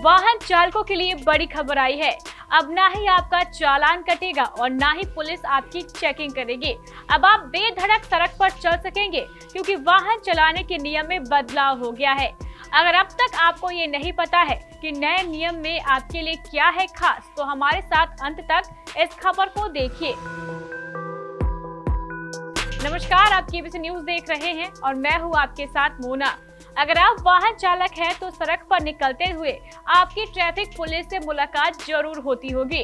वाहन चालकों के लिए बड़ी खबर आई है। अब ना ही आपका चालान कटेगा और ना ही पुलिस आपकी चेकिंग करेगी। अब आप बेधड़क सड़क पर चल सकेंगे क्योंकि वाहन चलाने के नियम में बदलाव हो गया है। अगर अब तक आपको ये नहीं पता है कि नए नियम में आपके लिए क्या है खास, तो हमारे साथ अंत तक इस खबर को देखिए। नमस्कार, आप केबीसी न्यूज देख रहे हैं और मैं हूँ आपके साथ मोना। अगर आप वाहन चालक हैं तो सड़क पर निकलते हुए आपकी ट्रैफिक पुलिस से मुलाकात जरूर होती होगी।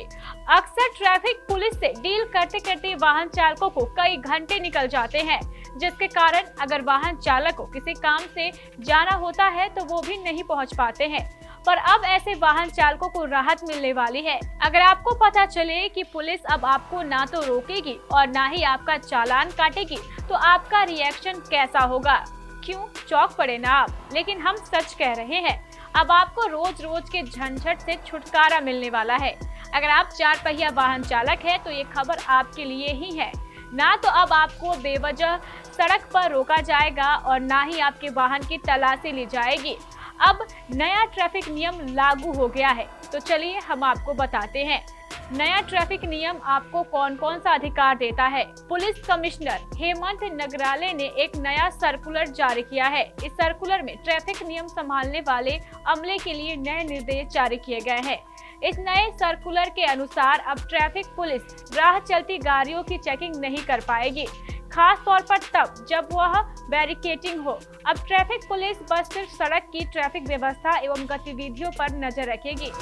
अक्सर ट्रैफिक पुलिस से डील करते करते वाहन चालकों को कई घंटे निकल जाते हैं, जिसके कारण अगर वाहन चालक को किसी काम से जाना होता है तो वो भी नहीं पहुंच पाते हैं। पर अब ऐसे वाहन चालकों को राहत मिलने वाली है। अगर आपको पता चले कि पुलिस अब आपको ना तो रोकेगी और ना ही आपका चालान काटेगी, तो आपका रिएक्शन कैसा होगा? क्यों चौंक पड़े ना आप? लेकिन हम सच कह रहे हैं, अब आपको रोज रोज के झंझट से छुटकारा मिलने वाला है। अगर आप 4 पहिया वाहन चालक हैं तो ये खबर आपके लिए ही है। ना तो अब आपको बेवजह सड़क पर रोका जाएगा और ना ही आपके वाहन की तलाशी ली जाएगी। अब नया ट्रैफिक नियम लागू हो गया है, तो चलिए हम आपको बताते हैं नया ट्रैफिक नियम आपको कौन कौन सा अधिकार देता है। पुलिस कमिश्नर हेमंत नगराले ने एक नया सर्कुलर जारी किया है। इस सर्कुलर में ट्रैफिक नियम संभालने वाले अमले के लिए नए निर्देश जारी किए गए हैं। इस नए सर्कुलर के अनुसार अब ट्रैफिक पुलिस राह चलती गाड़ियों की चेकिंग नहीं कर पाएगी, खास तौर पर तब जब वह बैरिकेडिंग हो। अब ट्रैफिक पुलिस बस सिर्फ सड़क की ट्रैफिक व्यवस्था एवं गतिविधियों पर नजर रखेगी।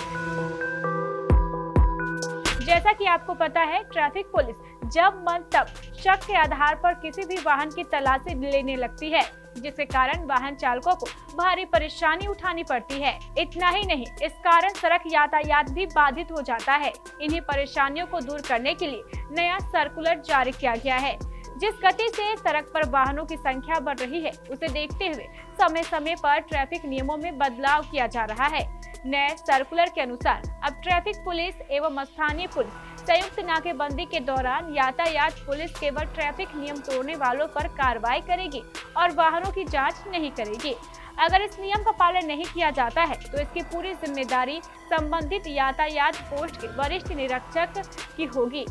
जैसा कि आपको पता है, ट्रैफिक पुलिस जब मन तब शक के आधार पर किसी भी वाहन की तलाशी लेने लगती है, जिसके कारण वाहन चालकों को भारी परेशानी उठानी पड़ती है। इतना ही नहीं, इस कारण सड़क यातायात भी बाधित हो जाता है। इन्हीं परेशानियों को दूर करने के लिए नया सर्कुलर जारी किया गया है। जिस गति से सड़क पर वाहनों की संख्या बढ़ रही है, उसे देखते हुए समय समय पर ट्रैफिक नियमों में बदलाव किया जा रहा है। नए सर्कुलर के अनुसार अब ट्रैफिक पुलिस एवं स्थानीय पुलिस संयुक्त नाकेबंदी के दौरान यातायात पुलिस केवल ट्रैफिक नियम तोड़ने वालों पर कार्रवाई करेगी और वाहनों की जांच नहीं करेगी। अगर इस नियम का पालन नहीं किया जाता है तो इसकी पूरी जिम्मेदारी संबंधित यातायात पोस्ट के वरिष्ठ निरीक्षक की होगी।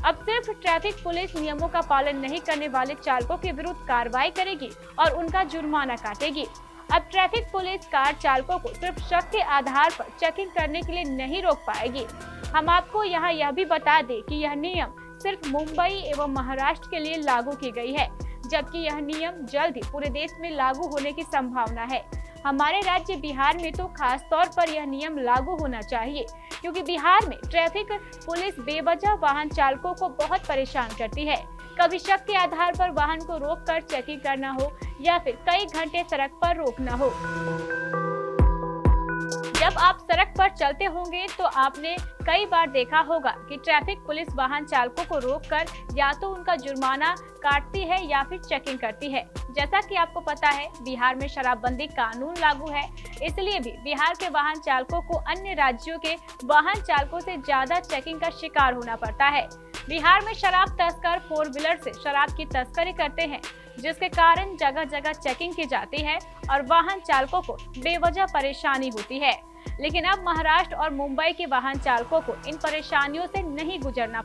अब सिर्फ ट्रैफिक पुलिस नियमों का पालन नहीं करने वाले चालकों के विरुद्ध कार्रवाई करेगी और उनका जुर्माना काटेगी। अब ट्रैफिक पुलिस कार चालकों को सिर्फ शक के आधार पर चेकिंग करने के लिए नहीं रोक पाएगी। हम आपको यहाँ यह भी बता दें कि यह नियम सिर्फ मुंबई एवं महाराष्ट्र के लिए लागू की गई है, जबकि यह नियम जल्द ही पूरे देश में लागू होने की संभावना है। हमारे राज्य बिहार में तो खास तौर पर यह नियम लागू होना चाहिए, क्योंकि बिहार में ट्रैफिक पुलिस बेवजह वाहन चालकों को बहुत परेशान करती है। कभी शक के आधार पर वाहन को रोककर चेकिंग करना हो या फिर कई घंटे सड़क पर रोकना हो। जब आप सड़क पर चलते होंगे तो आपने कई बार देखा होगा कि ट्रैफिक पुलिस वाहन चालकों को रोककर या तो उनका जुर्माना काटती है या फिर चेकिंग करती है। जैसा कि आपको पता है, बिहार में शराबबंदी कानून लागू है, इसलिए भी बिहार के वाहन चालकों को अन्य राज्यों के वाहन चालकों से ज्यादा चेकिंग का शिकार होना पड़ता है। बिहार में शराब तस्कर 4 व्हीलर से शराब की तस्करी करते हैं, जिसके कारण जगह जगह चेकिंग की जाती है और वाहन चालकों को बेवजह परेशानी होती है। लेकिन अब महाराष्ट्र और मुंबई के वाहन चालकों को इन परेशानियों से नहीं गुजरना